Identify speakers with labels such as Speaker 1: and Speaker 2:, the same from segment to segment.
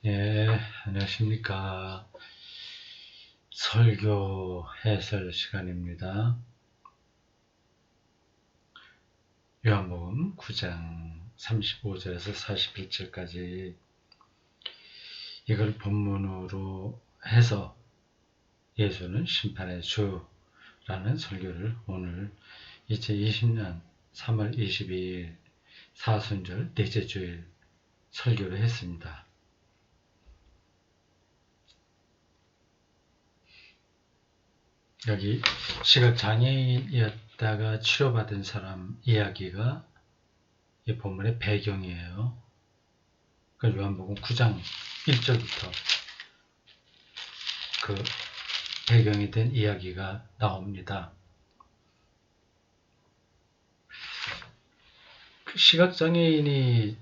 Speaker 1: 예, 안녕하십니까. 설교 해설 시간입니다. 요한복음 9장 35절에서 41절까지 이걸 본문으로 해서 예수는 심판의 주라는 설교를 오늘 2020년 3월 22일 사순절 넷째 주일 설교를 했습니다. 여기 시각장애인이었다가 치료받은 사람 이야기가 이 본문의 배경이에요. 그 요한복음 9장 1절부터 그 배경이 된 이야기가 나옵니다. 그 시각장애인이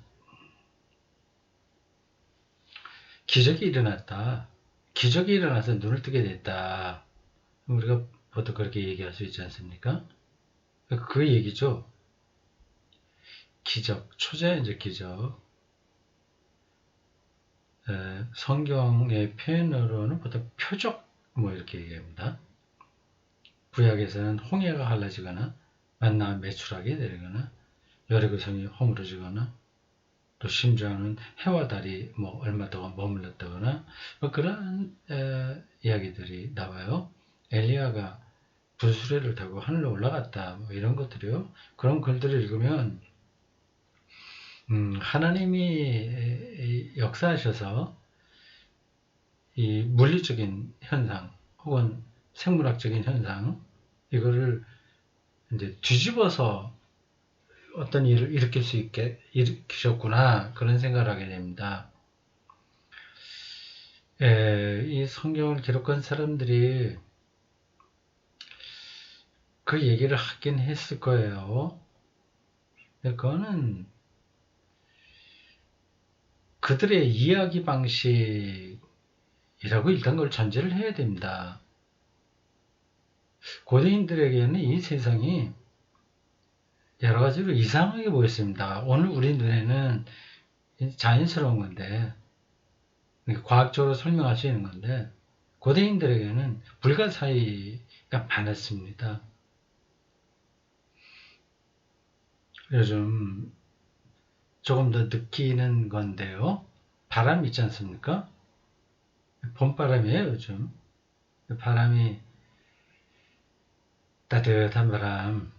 Speaker 1: 기적이 일어났다. 기적이 일어나서 눈을 뜨게 됐다. 우리가 보통 그렇게 얘기할 수 있지 않습니까? 그 얘기죠. 기적, 초자연적 기적. 성경의 표현으로는 보통 표적 이렇게 얘기합니다. 구약에서는 홍해가 갈라지거나 만나 매출하게 되거나 여리고성이 허물어지거나 또 심지어는 해와 달이 얼마 동안 머물렀다거나 그런 이야기들이 나와요. 엘리야가 불수레를 타고 하늘로 올라갔다 이런 것들이요. 그런 글들을 읽으면 하나님이 역사하셔서 이 물리적인 현상 혹은 생물학적인 현상 이거를 이제 뒤집어서 어떤 일을 일으킬 수 있게 일으키셨구나 그런 생각을 하게 됩니다. 이 성경을 기록한 사람들이 그 얘기를 하긴 했을 거예요. 그거는 그들의 이야기 방식이라고 일단 걸 전제를 해야 됩니다. 고대인들에게는 이 세상이 여러 가지로 이상하게 보였습니다. 오늘 우리 눈에는 자연스러운 건데 과학적으로 설명할 수 있는 건데 고대인들에게는 불가사의가 많았습니다. 요즘 조금 더 느끼는 건데요. 바람 있지 않습니까? 봄바람이에요, 요즘. 바람이 따뜻한 바람.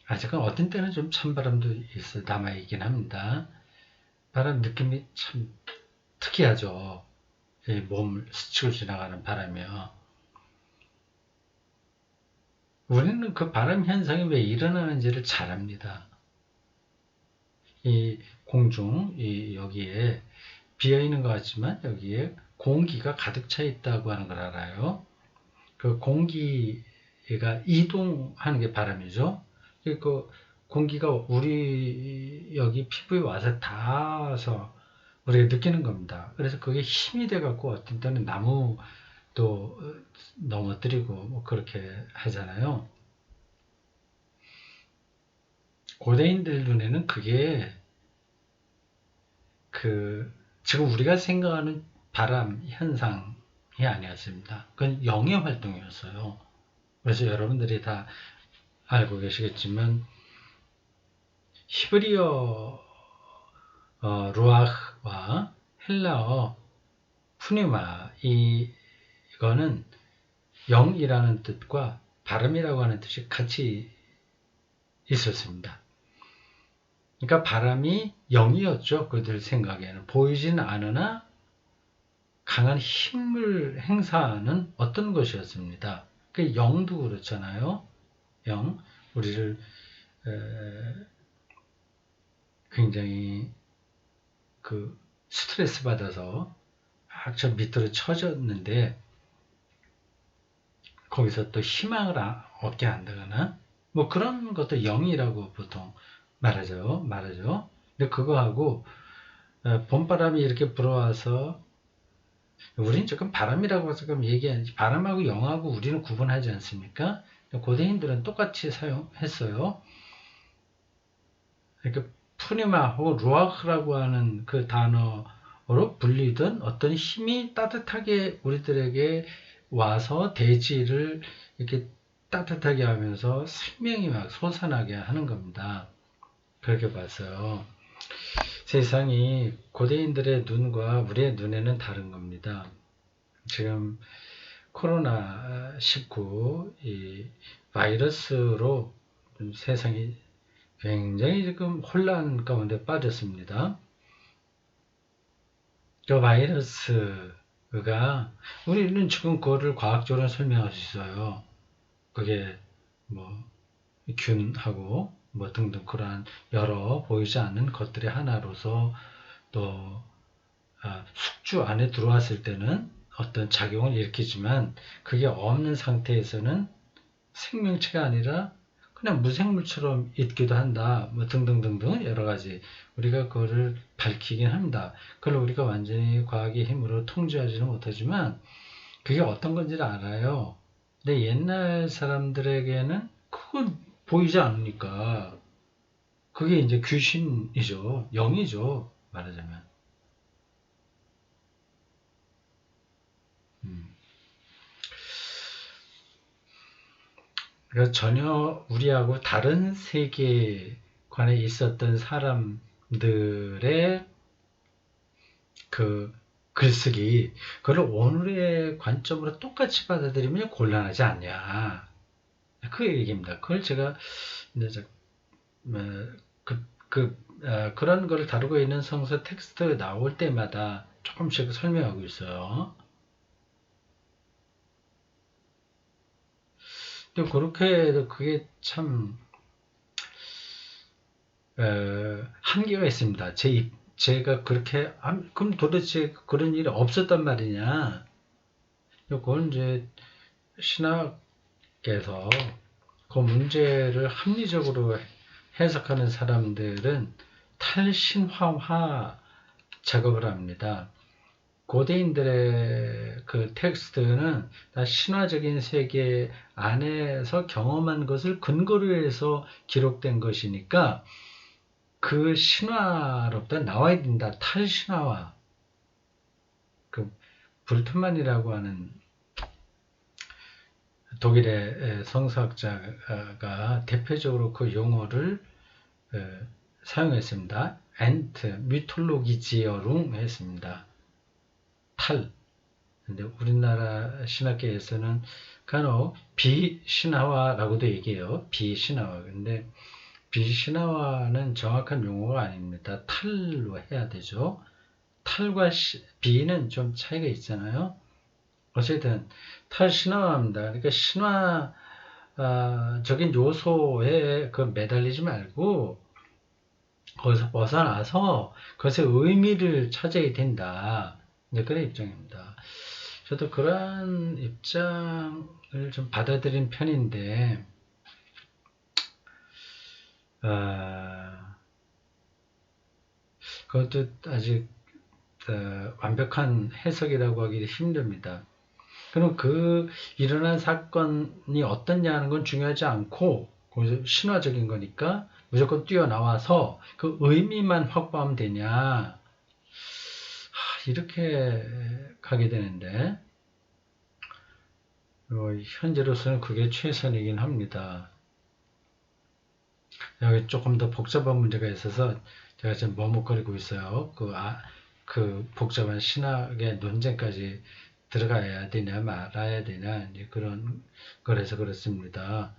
Speaker 1: 아직은 어떤 때는 좀 찬바람도 있어 남아있긴 합니다. 바람 느낌이 참 특이하죠. 몸을 스치고 지나가는 바람이요. 우리는 그 바람 현상이 왜 일어나는지를 잘 압니다. 이 공중, 여기에 비어있는 것 같지만 여기에 공기가 가득 차 있다고 하는 걸 알아요. 그 공기가 이동하는 게 바람이죠. 그 공기가 우리 여기 피부에 와서 닿아서 우리가 느끼는 겁니다. 그래서 그게 힘이 돼갖고 어떤 때는 나무도 넘어뜨리고 그렇게 하잖아요. 고대인들 눈에는 그게 지금 우리가 생각하는 바람 현상이 아니었습니다. 그건 영의 활동이었어요. 그래서 여러분들이 다 알고 계시겠지만 히브리어 루아흐와 헬라어 푸니마 이거는 영이라는 뜻과 바람이라고 하는 뜻이 같이 있었습니다. 그러니까 바람이 영이었죠. 그들 생각에는 보이지는 않으나 강한 힘을 행사하는 어떤 것이었습니다. 그 영도 그렇잖아요. 영 우리를 굉장히 스트레스 받아서 막 저 밑으로 쳐졌는데 거기서 또 희망을 얻게 한다거나 그런 것도 영이라고 보통 말하죠. 근데 그거하고 봄바람이 이렇게 불어와서 우리는 조금 바람이라고 조금 얘기하지 바람하고 영하고 우리는 구분하지 않습니까? 고대인들은 똑같이 사용했어요. 그러니까 푸니마 혹은 루아흐라고 하는 그 단어 불리던 어떤 힘이 따뜻하게 우리들에게 와서 대지를 이렇게 따뜻하게 하면서 생명이 막 솟아나게 하는 겁니다. 그렇게 봤어요. 세상이 고대인들의 눈과 우리의 눈에는 다른 겁니다. 지금 코로나19 이 바이러스로 세상이 굉장히 지금 혼란 가운데 빠졌습니다. 그 바이러스가 우리는 지금 그거를 과학적으로 설명할 수 있어요. 그게 뭐 균하고 뭐 등등 그러한 여러 보이지 않는 것들의 하나로서 또 숙주 안에 들어왔을 때는 어떤 작용을 일으키지만 그게 없는 상태에서는 생명체가 아니라 그냥 무생물처럼 있기도 한다. 뭐 등등등등 여러 가지 우리가 그거를 밝히긴 합니다. 그걸 우리가 완전히 과학의 힘으로 통제하지는 못하지만 그게 어떤 건지를 알아요. 근데 옛날 사람들에게는 그건 보이지 않으니까 그게 이제 귀신이죠. 영이죠. 말하자면. 그래서 전혀 우리하고 다른 세계관에 있었던 사람들의 그 글쓰기, 그걸 오늘의 관점으로 똑같이 받아들이면 곤란하지 않냐. 그 얘기입니다. 그걸 제가 이제 그런 걸 다루고 있는 성서 텍스트 나올 때마다 조금씩 설명하고 있어요. 근데 그렇게 해도 그게 참 한계가 있습니다. 제가 그렇게 그럼 도대체 그런 일이 없었단 말이냐? 그건 이제 신학에서 그 문제를 합리적으로 해석하는 사람들은 탈신화화 작업을 합니다. 고대인들의 그 텍스트는 다 신화적인 세계 안에서 경험한 것을 근거로 해서 기록된 것이니까 그 신화로부터 나와야 된다. 탈신화화. 그 불트만이라고 하는 독일의 성서학자가 대표적으로 그 용어를 사용했습니다. 엔트, 미톨로기지어룽 했습니다. 탈. 근데 우리나라 신학계에서는 간혹 비신화화라고도 얘기해요. 비신화화. 근데 비신화화는 정확한 용어가 아닙니다. 탈로 해야 되죠. 탈과 비는 좀 차이가 있잖아요. 어쨌든 탈신화화입니다. 그러니까 신화적인 요소에 그 매달리지 말고 거기서 벗어나서 그것의 의미를 찾아야 된다. 이제 그런 입장입니다. 저도 그러한 입장을 좀 받아들인 편인데, 그것도 아직 완벽한 해석이라고 하기 힘듭니다. 그럼 그 일어난 사건이 어떻냐는 건 중요하지 않고 거기서 신화적인 거니까 무조건 뛰어나와서 그 의미만 확보하면 되냐, 이렇게 가게 되는데 현재로서는 그게 최선이긴 합니다. 여기 조금 더 복잡한 문제가 있어서 제가 지금 머뭇거리고 있어요. 그 복잡한 신학의 논쟁까지 들어가야 되냐 말아야 되냐 이제 그런 거라서 그렇습니다.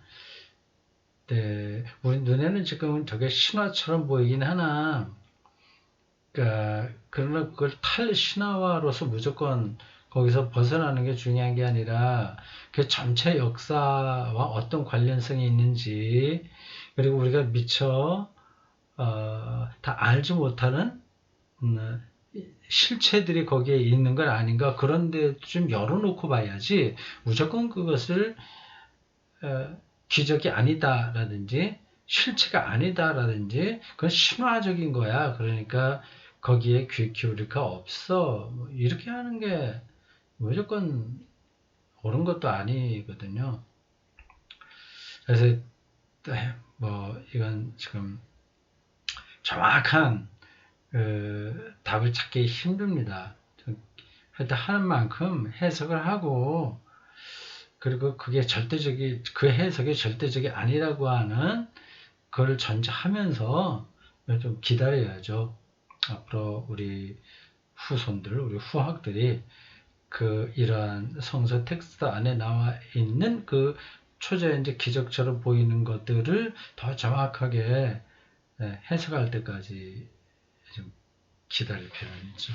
Speaker 1: 네, 우리 눈에는 지금 저게 신화처럼 보이긴 하나, 그러나 그걸 탈신화화로서 무조건 거기서 벗어나는 게 중요한 게 아니라 그 전체 역사와 어떤 관련성이 있는지, 그리고 우리가 미처 다 알지 못하는 실체들이 거기에 있는 건 아닌가, 그런데 좀 열어놓고 봐야지 무조건 그것을 기적이 아니다라든지 실체가 아니다라든지 그건 신화적인 거야, 그러니까 거기에 귀 기울일 거 없어, 뭐 이렇게 하는 게 무조건 옳은 것도 아니거든요. 그래서 뭐 이건 지금 정확한 답을 찾기 힘듭니다. 하여튼 하는 만큼 해석을 하고, 그리고 그게 그 해석이 절대적이 아니라고 하는 그걸 전제하면서 좀 기다려야죠. 앞으로 우리 후손들, 우리 후학들이 이러한 성서 텍스트 안에 나와 있는 그 초자연적 기적처럼 보이는 것들을 더 정확하게 해석할 때까지 좀 기다릴 필요는 있죠.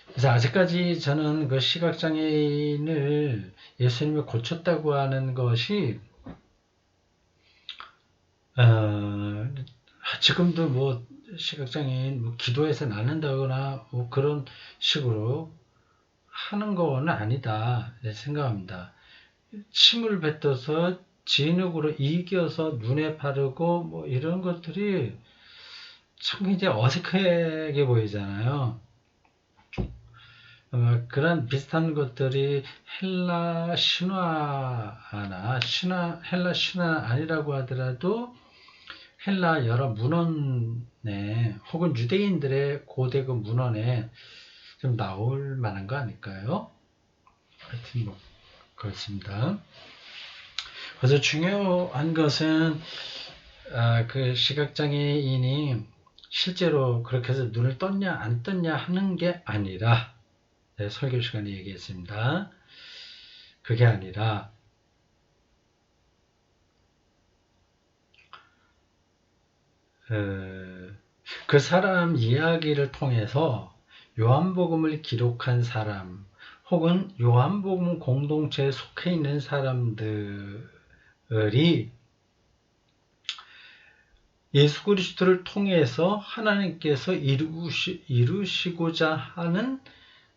Speaker 1: 그래서 아직까지 저는 그 시각장애인을 예수님이 고쳤다고 하는 것이 지금도 뭐 시각장애인 뭐 기도해서 낫는다거나 뭐 그런 식으로 하는 거는 아니다 생각합니다. 침을 뱉어서 진흙으로 이겨서 눈에 바르고 뭐 이런 것들이 참 굉장히 어색하게 보이잖아요. 그런 비슷한 것들이 헬라 신화나 헬라 신화 아니라고 하더라도 헬라 여러 문헌에 혹은 유대인들의 고대 그 문헌에 좀 나올 만한 거 아닐까요? 하여튼 뭐 그렇습니다. 그래서 중요한 것은 그 시각장애인이 실제로 그렇게 해서 눈을 떴냐 안 떴냐 하는 게 아니라 설교 시간에 얘기했습니다. 그게 아니라 그 사람 이야기를 통해서 요한복음을 기록한 사람 혹은 요한복음 공동체에 속해 있는 사람들이 예수 그리스도를 통해서 하나님께서 이루시고자 하는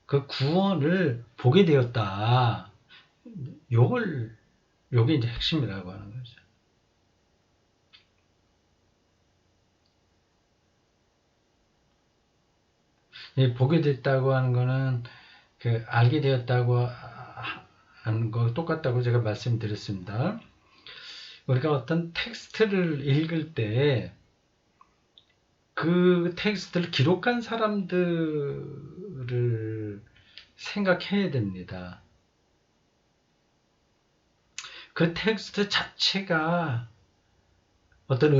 Speaker 1: 그 구원을 보게 되었다. 요게 이제 핵심이라고 하는 거죠. 보게 됐다고 하는 거는 알게 되었다고 하는 거 똑같다고 제가 말씀드렸습니다. 우리가 어떤 텍스트를 읽을 때 그 텍스트를 기록한 사람들을 생각해야 됩니다. 그 텍스트 자체가 어떤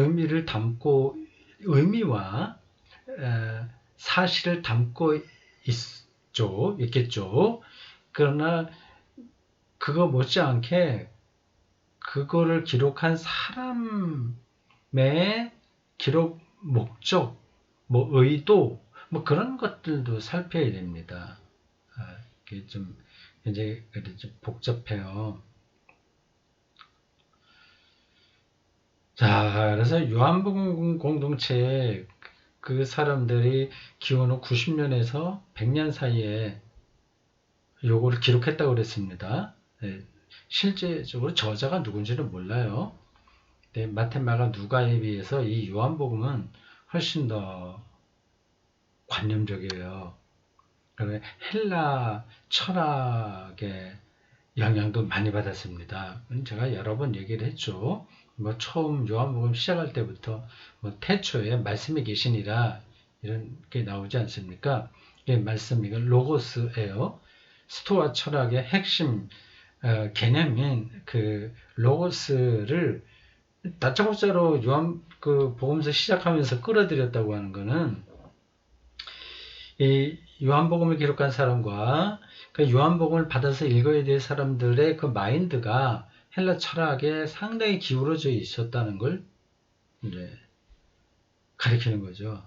Speaker 1: 의미와 사실을 담고 있겠죠. 그러나 그거 못지않게 그거를 기록한 사람의 기록 목적, 뭐 의도, 뭐 그런 것들도 살펴야 됩니다. 이게 좀 이제 좀 복잡해요. 자, 그래서 요한복음 공동체에 그 사람들이 기원 후 90년에서 100년 사이에 요거를 기록했다고 그랬습니다. 실제적으로 저자가 누군지는 몰라요. 마태, 마가, 누가에 비해서 이 요한복음은 훨씬 더 관념적이에요. 헬라 철학의 영향도 많이 받았습니다. 제가 여러 번 얘기를 했죠. 뭐 처음 요한복음 시작할 때부터 뭐 태초에 말씀이 계시니라 이런 게 나오지 않습니까? 이게 말씀, 이건 로고스예요. 스토아 철학의 핵심 개념인 그 로고스를 다짜고짜로 요한 그 복음서 시작하면서 끌어들였다고 하는 거는 이 요한복음을 기록한 사람과 그 요한복음을 받아서 읽어야 될 사람들의 그 마인드가 헬라 철학에 상당히 기울어져 있었다는 걸 이제 가리키는 거죠.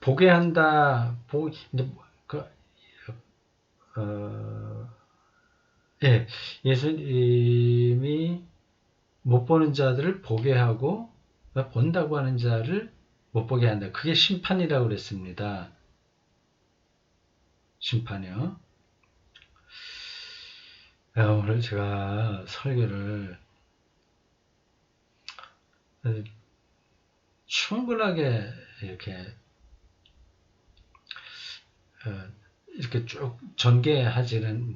Speaker 1: 보게 한다. 이제 예수님이 못 보는 자들을 보게 하고 본다고 하는 자를 못 보게 한다. 그게 심판이라고 그랬습니다. 심판이요. 오늘 제가 설교를 충분하게 이렇게 쭉 전개하지는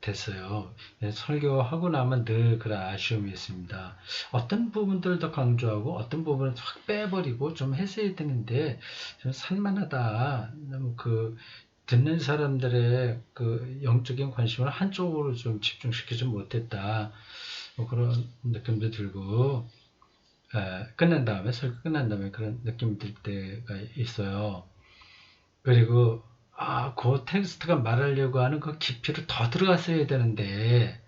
Speaker 1: 됐어요. 설교하고 나면 늘 그런 아쉬움이 있습니다. 어떤 부분들 더 강조하고 어떤 부분은 확 빼버리고 좀 했어야 되는데 좀 산만하다. 너무 듣는 사람들의 영적인 관심을 한쪽으로 좀 집중시키지 못했다. 뭐 그런 느낌도 들고 끝난 다음에 설교 끝난 다음에 그런 느낌이 들 때가 있어요. 그리고 그 텍스트가 말하려고 하는 그 깊이를 더 들어갔어야 되는데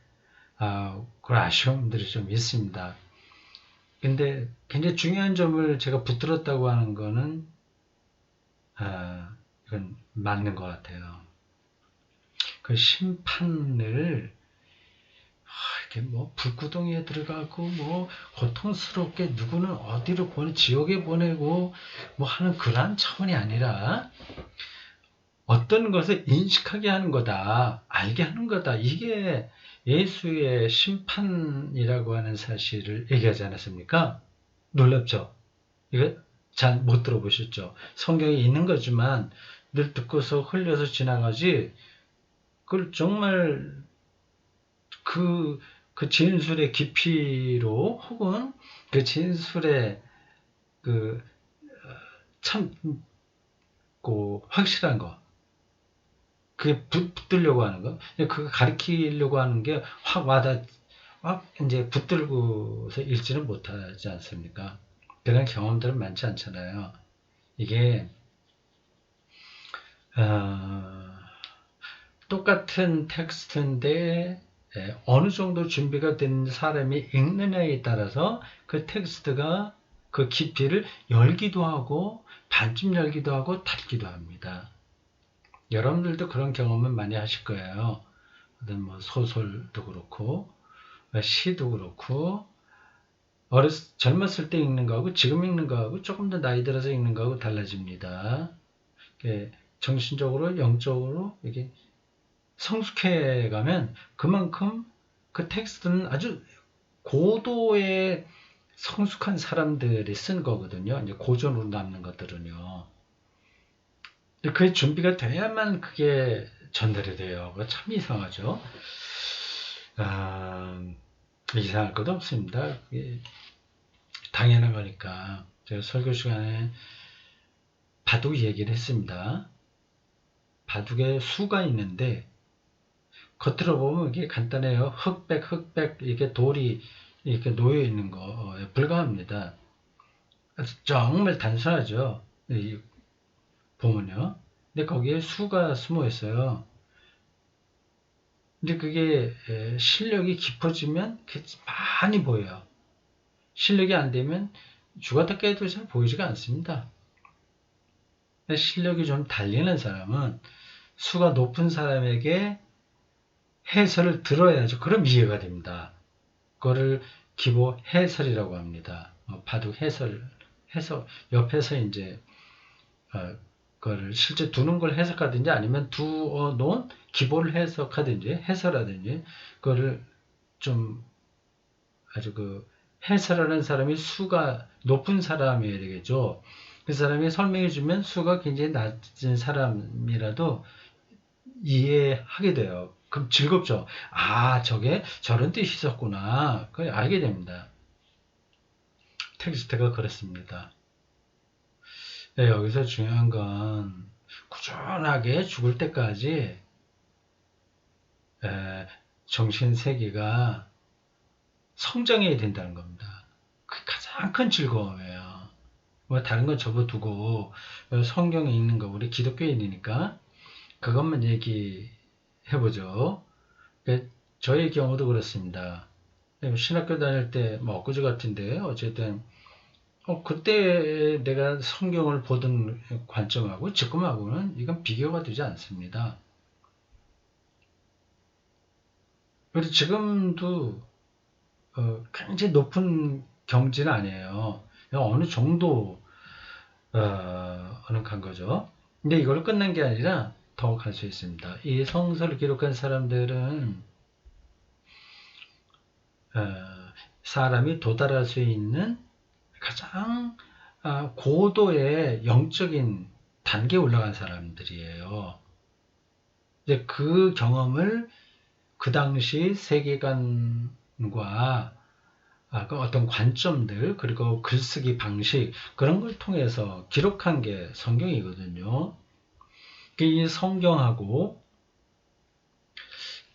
Speaker 1: 그런 아쉬움들이 좀 있습니다. 근데 굉장히 중요한 점을 제가 붙들었다고 하는 거는 이건 맞는 것 같아요. 그 심판을 이렇게 뭐 불구덩이에 들어가고 뭐 고통스럽게 누구는 어디로 지옥에 보내고 뭐 하는 그런 차원이 아니라 어떤 것을 인식하게 하는 거다, 알게 하는 거다. 이게 예수의 심판이라고 하는 사실을 얘기하지 않았습니까? 놀랍죠? 이거 잘 못 들어보셨죠? 성경에 있는 거지만 늘 듣고서 흘려서 지나가지, 그걸 정말 그 진술의 깊이로 혹은 그 진술의 그 참 확실한 거, 그게 붙들려고 하는 거, 그거 가리키려고 하는 게 확 이제 붙들고서 읽지는 못하지 않습니까? 그런 경험들은 많지 않잖아요. 이게 어, 똑같은 텍스트인데 어느 정도 준비가 된 사람이 읽느냐에 따라서 그 텍스트가 그 깊이를 열기도 하고 반쯤 열기도 하고 닫기도 합니다. 여러분들도 그런 경험은 많이 하실 거예요. 어떤 뭐 소설도 그렇고 시도 그렇고 젊었을 때 읽는 거하고 지금 읽는 거하고 조금 더 나이 들어서 읽는 거하고 달라집니다. 정신적으로 영적으로 이게 성숙해 가면 그만큼 그 텍스트는 아주 고도의 성숙한 사람들이 쓴 거거든요. 이제 고전으로 남는 것들은요. 그게 준비가 돼야만 그게 전달이 돼요. 참 이상하죠. 이상할 것도 없습니다. 당연한 거니까. 제가 설교 시간에 바둑 얘기를 했습니다. 바둑에 수가 있는데 겉으로 보면 이게 간단해요. 흑백 이게 돌이 이렇게 놓여 있는 거에 불과합니다. 정말 단순하죠. 보면요. 근데 거기에 수가 숨어 있어요. 근데 그게 실력이 깊어지면 많이 보여요. 실력이 안 되면 죽었다 깨도 잘 보이지가 않습니다. 실력이 좀 달리는 사람은 수가 높은 사람에게 해설을 들어야죠. 그럼 이해가 됩니다. 그거를 기보 해설이라고 합니다. 바둑 해설, 옆에서 이제, 그거를 실제 두는 걸 해석하든지 아니면 두어 놓은 기보를 해석하든지 해설하든지, 그거를 좀 아주 해설하는 사람이 수가 높은 사람이어야 되겠죠. 그 사람이 설명해주면 수가 굉장히 낮은 사람이라도 이해하게 돼요. 그럼 즐겁죠. 저게 저런 뜻이 있었구나. 그걸 알게 됩니다. 텍스트가 그렇습니다. 네, 여기서 중요한 건 꾸준하게 죽을 때까지 정신세계가 성장해야 된다는 겁니다. 그게 가장 큰 즐거움이에요. 뭐 다른 건 접어두고 성경에 있는 거 우리 기독교인이니까 그것만 얘기해보죠. 저의 경우도 그렇습니다. 신학교 다닐 때 뭐 엊그제 같은데 어쨌든 그때 내가 성경을 보던 관점하고 지금하고는 이건 비교가 되지 않습니다. 그래서 지금도 굉장히 높은 경지는 아니에요. 어느 정도 간 거죠. 근데 이걸로 끝난 게 아니라 더 갈 수 있습니다. 이 성서를 기록한 사람들은 사람이 도달할 수 있는 가장 고도의 영적인 단계에 올라간 사람들이에요. 이제 그 경험을 그 당시 세계관과 그 어떤 관점들 그리고 글쓰기 방식 그런 걸 통해서 기록한 게 성경이거든요. 이 성경하고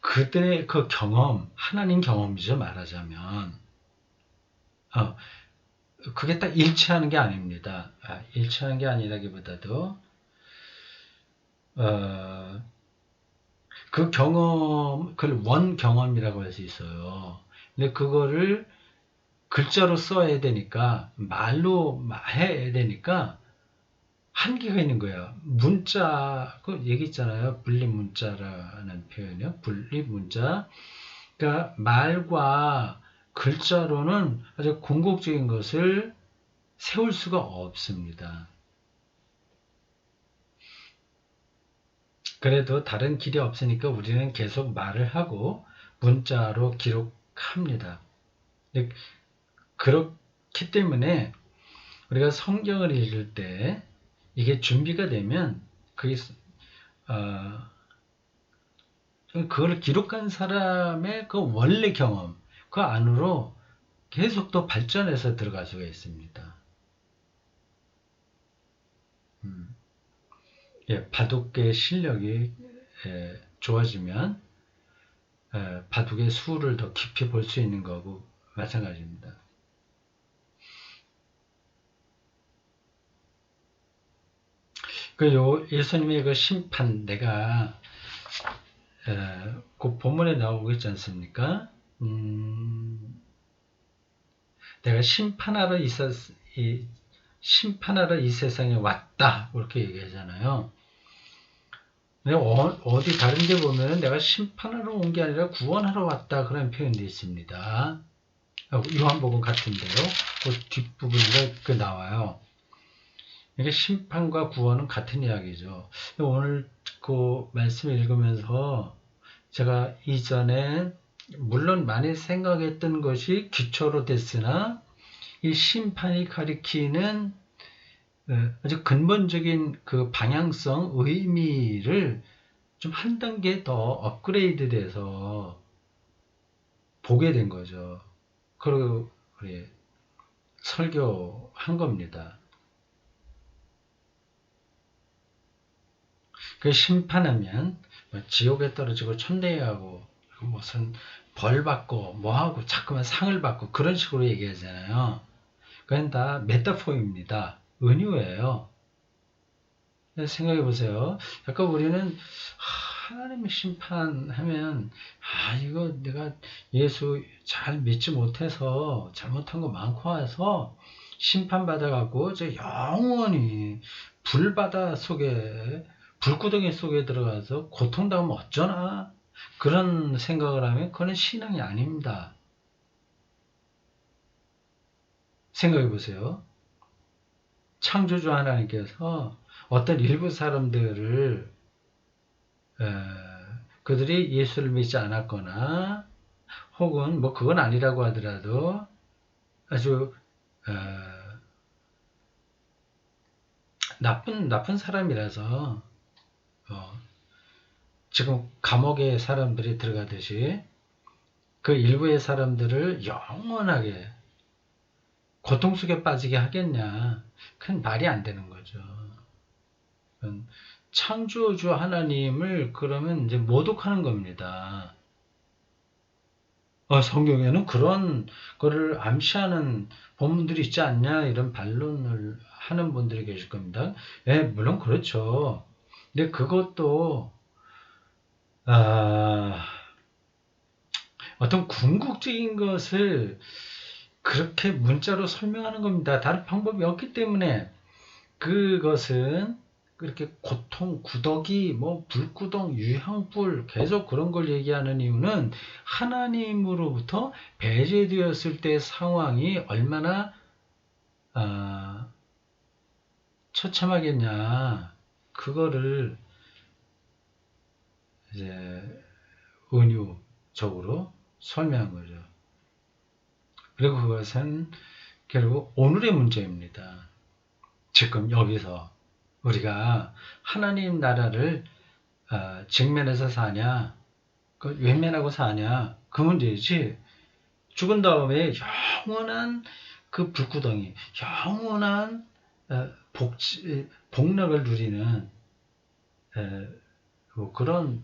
Speaker 1: 그들의 그 경험, 하나님 경험이죠, 말하자면. 그게 딱 일치하는 게 아닙니다. 일치하는 게 아니라기보다도 그 경험, 그걸 원 경험이라고 할 수 있어요. 근데 그거를 글자로 써야 되니까, 말로 해야 되니까, 한계가 있는 거예요. 문자, 그 얘기 있잖아요. 분리문자라는 표현이요. 분리문자. 그러니까 말과 글자로는 아주 궁극적인 것을 세울 수가 없습니다. 그래도 다른 길이 없으니까 우리는 계속 말을 하고 문자로 기록합니다. 그렇기 때문에 우리가 성경을 읽을 때 이게 준비가 되면 그걸 기록한 사람의 그 원래 경험 그 안으로 계속 또 발전해서 들어갈 수가 있습니다. 바둑의 실력이 좋아지면 바둑의 수를 더 깊이 볼 수 있는 거고 마찬가지입니다. 예수님의 그 심판 내가 그 본문에 나오고 있지 않습니까? 내가 심판하러 이 세상에 왔다 이렇게 얘기하잖아요. 어디 다른 데 보면 내가 심판하러 온 게 아니라 구원하러 왔다 그런 표현도 있습니다. 요한복음 같은데요. 그 뒷부분에 나와요. 이게 심판과 구원은 같은 이야기죠. 오늘 그 말씀을 읽으면서 제가 이전에 물론 많이 생각했던 것이 기초로 됐으나 이 심판이 가리키는 아주 근본적인 그 방향성, 의미를 좀 한 단계 더 업그레이드 돼서 보게 된 거죠. 그리고 우리 설교한 겁니다. 그 심판하면 지옥에 떨어지고 천대에 가고 무슨 벌 받고 뭐하고 자꾸만 상을 받고 그런 식으로 얘기하잖아요. 그건 다 메타포입니다. 은유예요. 생각해 보세요. 약간 우리는 하나님의 심판하면 이거 내가 예수 잘 믿지 못해서 잘못한 거 많고 해서 심판받아갖고 저 영원히 불바다 속에 불구덩이 속에 들어가서 고통당하면 어쩌나 그런 생각을 하면 그건 신앙이 아닙니다. 생각해 보세요. 창조주 하나님께서 어떤 일부 사람들을 그들이 예수를 믿지 않았거나 혹은 뭐 그건 아니라고 하더라도 아주 나쁜 사람이라서 지금 감옥에 사람들이 들어가듯이 그 일부의 사람들을 영원하게 고통 속에 빠지게 하겠냐. 그건 말이 안 되는 거죠. 창조주 하나님을 그러면 이제 모독하는 겁니다. 성경에는 그런 거를 암시하는 본문들이 있지 않냐 이런 반론을 하는 분들이 계실 겁니다. 물론 그렇죠. 근데 그것도 어떤 궁극적인 것을 그렇게 문자로 설명하는 겁니다. 다른 방법이 없기 때문에 그것은 그렇게 고통, 구더기, 불구덩, 유황불 계속 그런 걸 얘기하는 이유는 하나님으로부터 배제되었을 때 상황이 얼마나 처참하겠냐 그거를 이제 은유적으로 설명한 거죠. 그리고 그것은 결국 오늘의 문제입니다. 지금 여기서 우리가 하나님 나라를 직면해서 사냐 그 외면하고 사냐? 그 문제이지. 죽은 다음에 영원한 그 불구덩이, 영원한 복락을 누리는 뭐 그런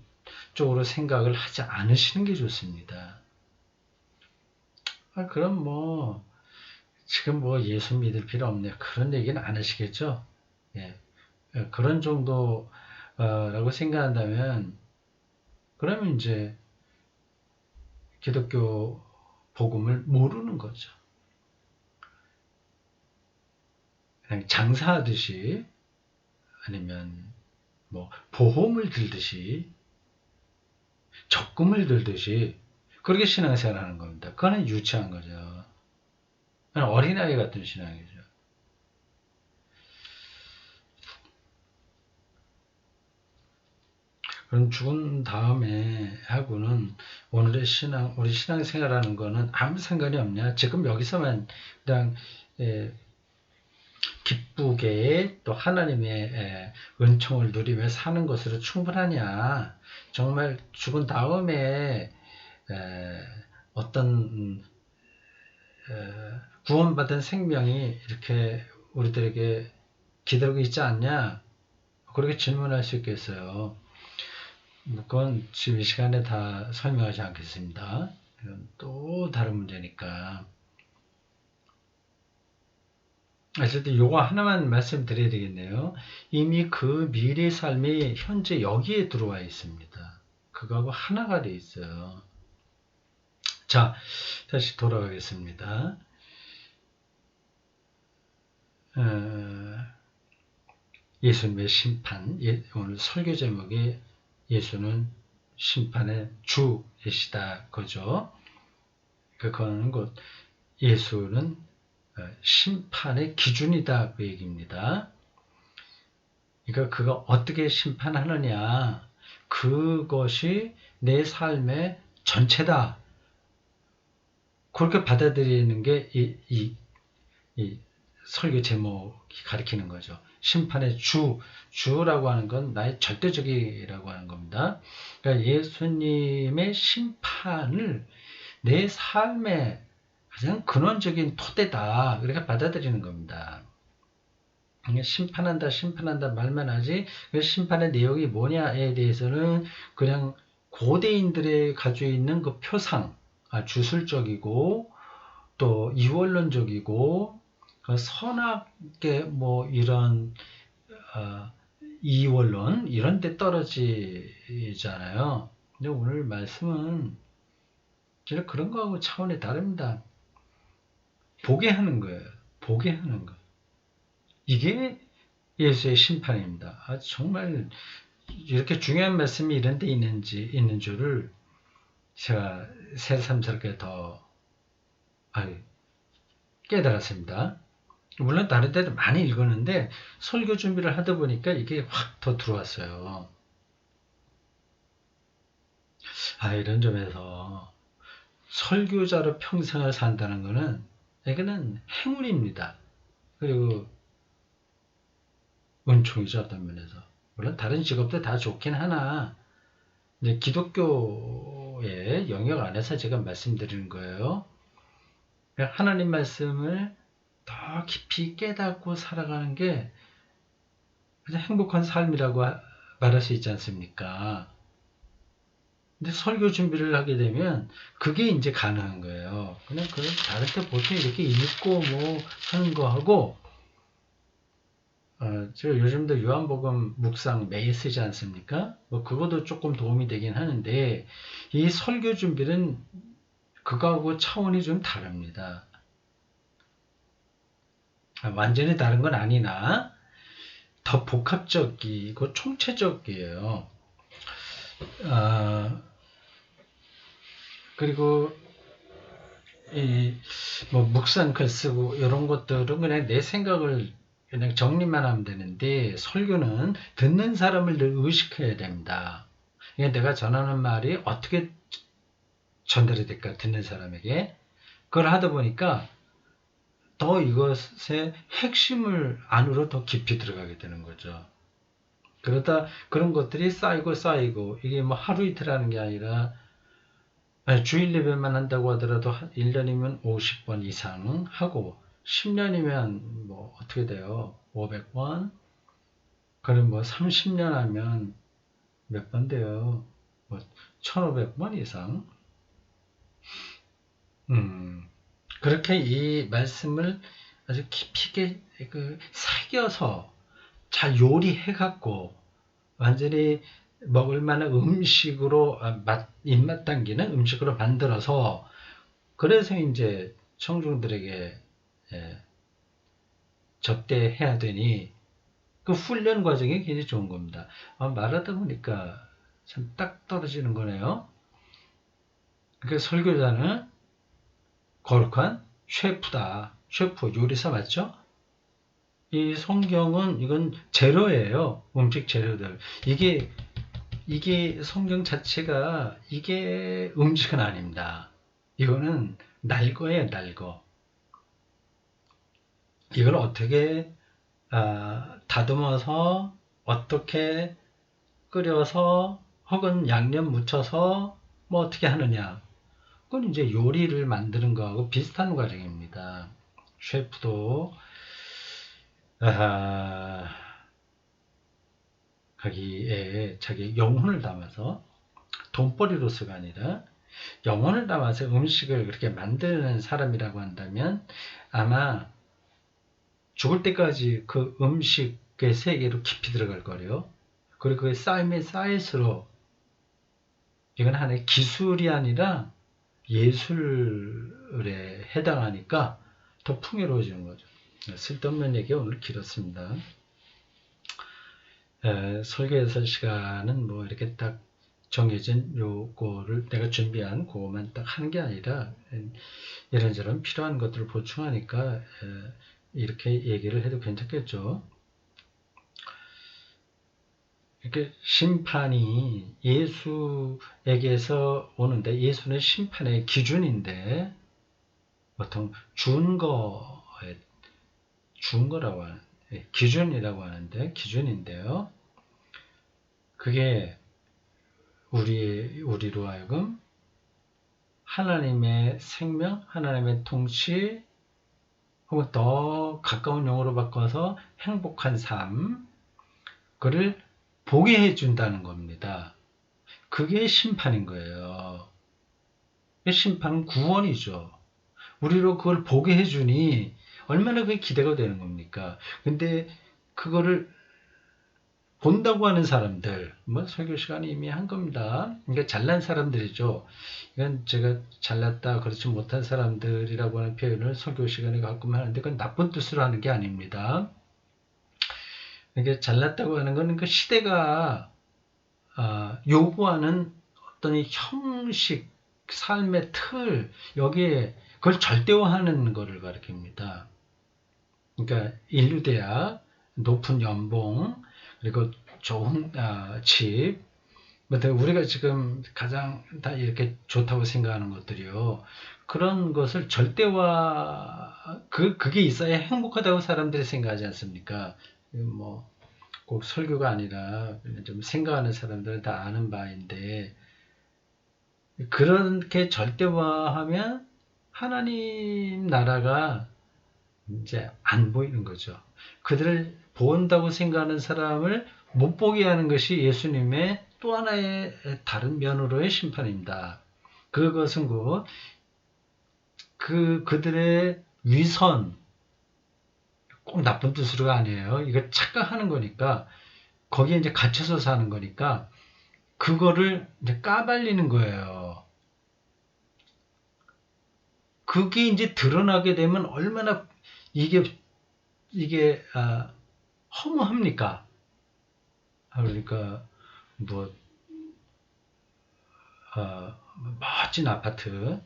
Speaker 1: 쪽으로 생각을 하지 않으시는 게 좋습니다. 그럼 뭐 지금 뭐 예수 믿을 필요 없네 그런 얘기는 안 하시겠죠? 예, 그런 정도라고 생각한다면 그러면 이제 기독교 복음을 모르는 거죠. 그냥 장사하듯이 아니면 뭐 보험을 들듯이 적금을 들듯이 그렇게 신앙생활 하는 겁니다. 그거는 유치한 거죠. 어린아이 같은 신앙이죠. 그럼 죽은 다음에 하고는 오늘의 우리 신앙생활하는 거는 아무 상관이 없냐? 지금 여기서만 그냥 기쁘게 또 하나님의 은총을 누리며 사는 것으로 충분하냐? 정말 죽은 다음에 어떤 구원받은 생명이 이렇게 우리들에게 기다리고 있지 않냐? 그렇게 질문할 수 있겠어요. 그건 지금 이 시간에 다 설명하지 않겠습니다. 이건 또 다른 문제니까. 어쨌든 요거 하나만 말씀드려야 되겠네요. 이미 그 미래 삶이 현재 여기에 들어와 있습니다. 그거하고 하나가 돼 있어요. 자, 다시 돌아가겠습니다. 예수님의 심판, 오늘 설교 제목이 예수는 심판의 주이시다 그죠? 그거는 곧 예수는 심판의 기준이다 그 얘기입니다. 그러니까 그가 어떻게 심판하느냐 그것이 내 삶의 전체다. 그렇게 받아들이는 게 이 설교 제목이 가리키는 거죠. 심판의 주라고 하는 건 나의 절대적이라고 하는 겁니다. 그러니까 예수님의 심판을 내 삶의 가장 근원적인 토대다. 그렇게 받아들이는 겁니다. 심판한다 말만 하지 그 심판의 내용이 뭐냐에 대해서는 그냥 고대인들의 가지고 있는 그 표상, 주술적이고 또 이원론적이고 선악의 뭐 이런 이원론 이런 데 떨어지잖아요. 근데 오늘 말씀은 진짜 그런 거하고 차원이 다릅니다. 보게 하는 거예요. 보게 하는 거. 이게 예수의 심판입니다. 정말 이렇게 중요한 말씀이 이런 데 있는 줄을 제가 새삼스럽게 더 깨달았습니다. 물론 다른 데도 많이 읽었는데 설교 준비를 하다 보니까 이게 확 더 들어왔어요. 이런 점에서 설교자로 평생을 산다는 것은 이거는 행운입니다. 그리고 은총이죠, 어떤 면에서. 물론 다른 직업도 다 좋긴 하나 이제 기독교의 영역 안에서 제가 말씀드리는 거예요. 하나님 말씀을 더 깊이 깨닫고 살아가는 게 가장 행복한 삶이라고 말할 수 있지 않습니까? 근데 설교 준비를 하게 되면 그게 이제 가능한 거예요. 그냥 그 다른 때 보통 이렇게 읽고 뭐 하는 거하고 제가 요즘도 요한복음 묵상 매일 쓰지 않습니까? 뭐 그것도 조금 도움이 되긴 하는데 이 설교 준비는 그거하고 차원이 좀 다릅니다. 완전히 다른 건 아니나 더 복합적이고 총체적이에요. 그리고 뭐 묵상글 쓰고 이런 것들은 그냥 내 생각을 그냥 정리만 하면 되는데 설교는 듣는 사람을 늘 의식해야 됩니다. 그러니까 내가 전하는 말이 어떻게 전달이 될까 듣는 사람에게 그걸 하다 보니까 더 이것의 핵심을 안으로 더 깊이 들어가게 되는 거죠. 그러다 그런 것들이 쌓이고 이게 뭐 하루 이틀 하는 게 아니라 주일 예배만 한다고 하더라도 1년이면 50번 이상 하고 10년이면 뭐 어떻게 돼요? 500번? 그럼 뭐 30년 하면 몇 번 돼요? 뭐 1500번 이상? 그렇게 이 말씀을 아주 깊이 있게 새겨서 잘 요리해갖고 완전히 먹을 만한 음식으로 입맛 당기는 음식으로 만들어서 그래서 이제 청중들에게 예, 접대해야 되니 그 훈련 과정이 굉장히 좋은 겁니다. 말하다 보니까 참 딱 떨어지는 거네요. 그 설교자는 거룩한 셰프다. 셰프 요리사 맞죠? 이 성경은 이건 재료예요. 음식 재료들. 이게 성경 자체가 이게 음식은 아닙니다. 이거는 날거예요, 날거. 이걸 어떻게 다듬어서 어떻게 끓여서 혹은 양념 묻혀서 뭐 어떻게 하느냐. 그건 이제 요리를 만드는 거하고 비슷한 과정입니다. 셰프도 아, 거기에 자기 영혼을 담아서 돈벌이로서가 아니라 영혼을 담아서 음식을 그렇게 만드는 사람이라고 한다면 아마 죽을 때까지 그 음식의 세계로 깊이 들어갈 거래요. 그리고 그 쌓임에 쌓일수록 이건 하나의 기술이 아니라 예술에 해당하니까 더 풍요로워지는 거죠. 쓸데없는 얘기 오늘 길었습니다. 설계해서 시간은 뭐 이렇게 딱 정해진 요거를 내가 준비한 그거만 딱 하는 게 아니라 이런저런 필요한 것들을 보충하니까 이렇게 얘기를 해도 괜찮겠죠. 이렇게 심판이 예수에게서 오는데 예수는 심판의 기준인데 보통 준 거라고 하는 기준이라고 하는데 기준인데요. 그게 우리로 하여금 하나님의 생명, 하나님의 통치, 혹은 더 가까운 용어로 바꿔서 행복한 삶, 그를 보게 해준다는 겁니다. 그게 심판인 거예요. 심판은 구원이죠. 우리로 그걸 보게 해주니 얼마나 그게 기대가 되는 겁니까? 근데 그거를 본다고 하는 사람들, 뭐 설교 시간에 이미 한 겁니다. 그러니까 잘난 사람들이죠. 이건 제가 잘났다, 그렇지 못한 사람들이라고 하는 표현을 설교 시간에 가끔 하는데 그건 나쁜 뜻으로 하는 게 아닙니다. 이게 잘났다고 하는 것은 그 시대가 요구하는 어떤 이 형식, 삶의 틀, 여기에 그걸 절대화하는 것을 가리킵니다. 그러니까 인류대학, 높은 연봉, 그리고 좋은 집, 우리가 지금 가장 다 이렇게 좋다고 생각하는 것들이요. 그런 것을 그게 있어야 행복하다고 사람들이 생각하지 않습니까? 뭐, 꼭 설교가 아니라 좀 생각하는 사람들은 다 아는 바인데, 그렇게 절대화하면 하나님 나라가 이제 안 보이는 거죠. 그들을 본다고 생각하는 사람을 못 보게 하는 것이 예수님의 또 하나의 다른 면으로의 심판입니다. 그것은 그들의 위선, 꼭 나쁜 뜻으로가 아니에요. 이거 착각하는 거니까, 거기에 이제 갇혀서 사는 거니까, 그거를 이제 까발리는 거예요. 그게 이제 드러나게 되면 얼마나 이게 허무합니까? 그러니까 뭐 멋진 아파트,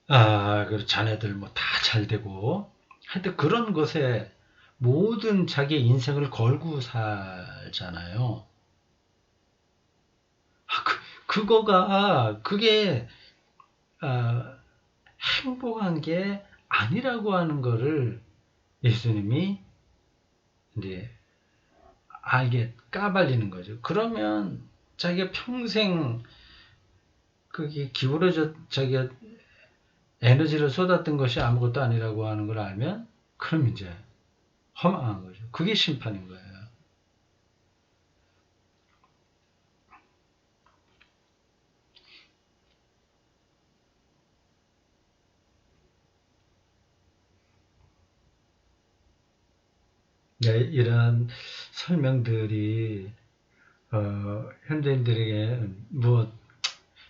Speaker 1: 그 자네들 뭐 다 잘 되고 하여튼 그런 것에 모든 자기 인생을 걸고 살잖아요. 그게 행복한 게 아니라고 하는 거를 예수님이 이제 알게 까발리는 거죠. 그러면 자기가 평생 그게 기울어져 자기가 에너지를 쏟았던 것이 아무것도 아니라고 하는 걸 알면 그럼 이제 허망한 거죠. 그게 심판인 거예요. 네, 이런 설명들이 현대인들에게 뭐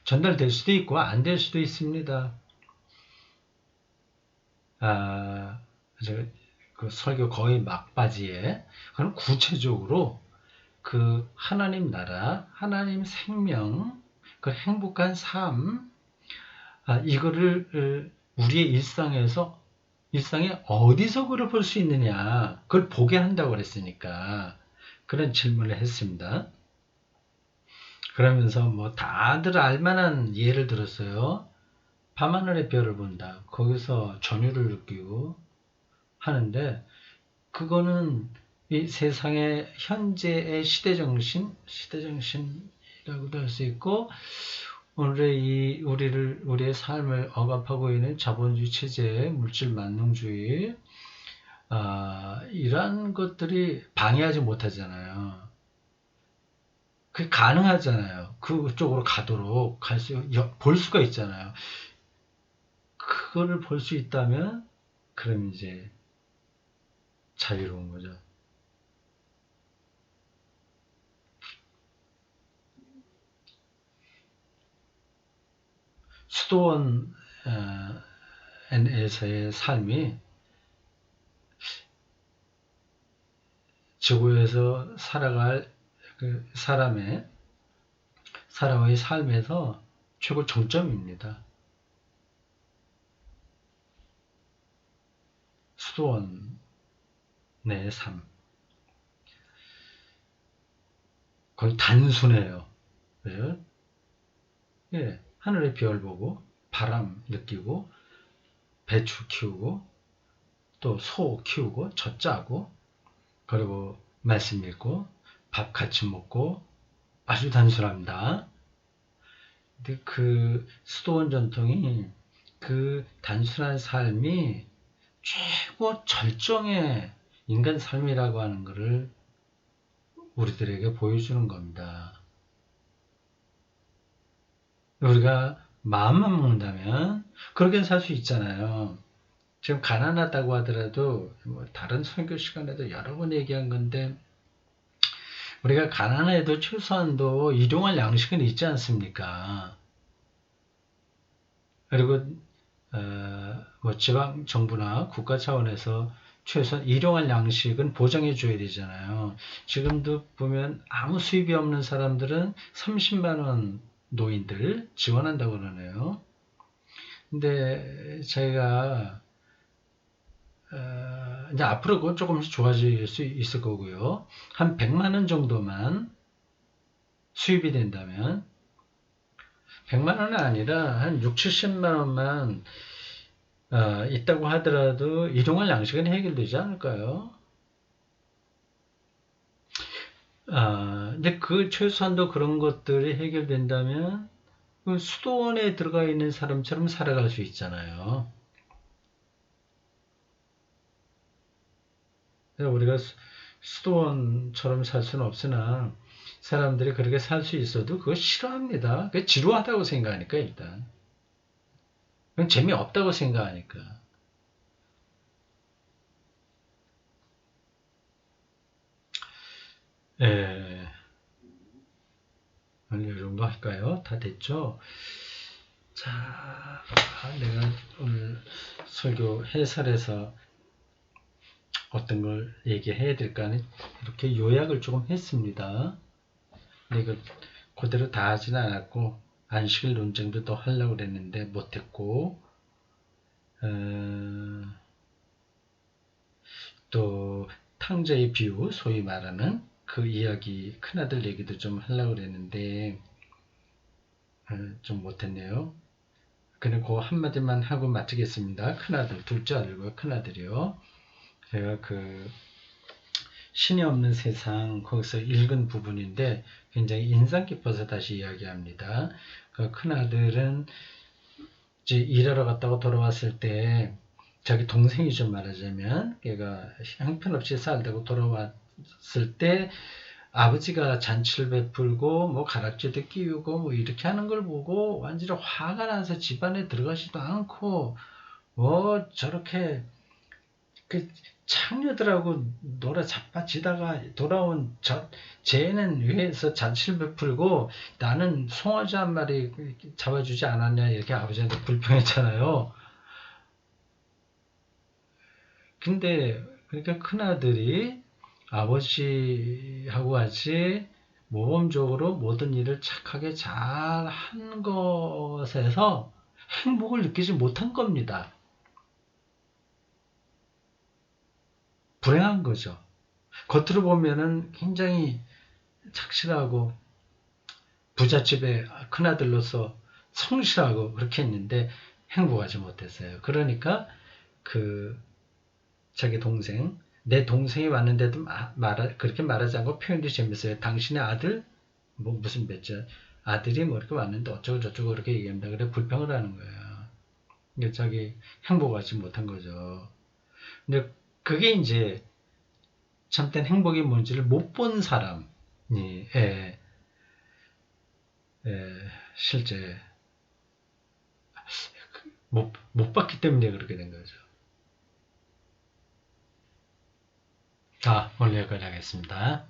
Speaker 1: 전달될 수도 있고 안 될 수도 있습니다. 그 설교 거의 막바지에 그럼 구체적으로 그 하나님 나라, 하나님 생명, 그 행복한 삶, 이거를 우리의 일상에 어디서 그걸 볼 수 있느냐, 그걸 보게 한다고 그랬으니까 그런 질문을 했습니다. 그러면서 뭐 다들 알만한 예를 들었어요. 밤하늘의 별을 본다. 거기서 전율을 느끼고 하는데 그거는 이 세상의 현재의 시대정신이라고도 할 수 있고 우리의 삶을 억압하고 있는 자본주의 체제, 물질 만능주의 이러한 것들이 방해하지 못하잖아요. 그게 가능하잖아요. 그쪽으로 가도록 볼 수가 있잖아요. 그거를 볼 수 있다면 그럼 이제 자유로운 거죠. 수도원에서의 삶이 지구에서 살아갈 그 사람의 삶에서 최고 정점입니다. 수도원의 삶. 거의 단순해요. 그죠? 예, 하늘의 별 보고, 바람 느끼고, 배추 키우고, 또 소 키우고, 젖 짜고, 그리고 말씀 읽고, 밥 같이 먹고, 아주 단순합니다. 근데 그 수도원 전통이 그 단순한 삶이 최고 절정의 인간 삶이라고 하는 것을 우리들에게 보여주는 겁니다. 우리가 마음만 먹는다면 그렇게 살 수 있잖아요. 지금 가난하다고 하더라도 뭐 다른 설교 시간에도 여러 번 얘기한 건데 우리가 가난해도 최소한도 일용할 양식은 있지 않습니까? 그리고 뭐 지방 정부나 국가 차원에서 최소한 일용할 양식은 보장해 줘야 되잖아요. 지금도 보면 아무 수입이 없는 사람들은 30만 원 노인들 지원한다고 그러네요. 근데 저희가 이제 앞으로 그건 조금씩 좋아질 수 있을 거고요. 한 100만 원 정도만 수입이 된다면 100만 원은 아니라 한 6, 70만 원만 있다고 하더라도 일용할 양식은 해결되지 않을까요? 이제 그 최소한도 그런 것들이 해결된다면 그 수도원에 들어가 있는 사람처럼 살아갈 수 있잖아요. 우리가 수도원처럼 살 수는 없으나 사람들이 그렇게 살 수 있어도 그거 싫어합니다. 그게 지루하다고 생각하니까 일단. 그건 재미없다고 생각하니까. 예. 오늘 이 정도 할까요? 다 됐죠? 자, 내가 오늘 설교 해설에서 어떤 걸 얘기해야 될까는 이렇게 요약을 조금 했습니다. 근데 이거 그대로 다 하지는 않았고 안식일 논쟁도 더 하려고 그랬는데 못했고 또 탕자의 비유 소위 말하는 그 이야기 큰아들 얘기도 좀 하려고 그랬는데 좀 못했네요. 그냥 그 한마디만 하고 마치겠습니다. 큰아들, 둘째 아들과 큰아들이요. 제가 그 신이 없는 세상 거기서 읽은 부분인데 굉장히 인상 깊어서 다시 이야기합니다. 그 큰아들은 이제 일하러 갔다가 돌아왔을 때 자기 동생이죠, 말하자면 걔가 형편없이 살다고 돌아왔을 때 아버지가 잔치를 베풀고 뭐 가락지도 끼우고 뭐 이렇게 하는 걸 보고 완전히 화가 나서 집안에 들어가지도 않고 뭐 저렇게 그 창녀들하고 놀아 자빠지다가 돌아온 쟤는 왜해서 잔치를 베풀고 나는 송아지 한 마리 잡아주지 않았냐 이렇게 아버지한테 불평했잖아요. 근데 그러니까 큰아들이 아버지하고 같이 모범적으로 모든 일을 착하게 잘 한 것에서 행복을 느끼지 못한 겁니다. 불행한 거죠. 겉으로 보면은 굉장히 착실하고 부잣집의 큰아들로서 성실하고 그렇게 했는데 행복하지 못했어요. 그러니까 그 자기 동생, 내 동생이 왔는데도 그렇게 말하지 않고 표현도 재밌어요. 당신의 아들, 뭐 무슨 몇째 아들이 뭐 이렇게 왔는데 어쩌고 저쩌고 그렇게 얘기합니다. 그래 불평을 하는 거예요. 이게 자기 행복하지 못한 거죠. 근데 그게 이제 참된 행복이 뭔지를 못 본 사람이 실제 못 봤기 때문에 그렇게 된 거죠. 자, 오늘 여기까지 하겠습니다.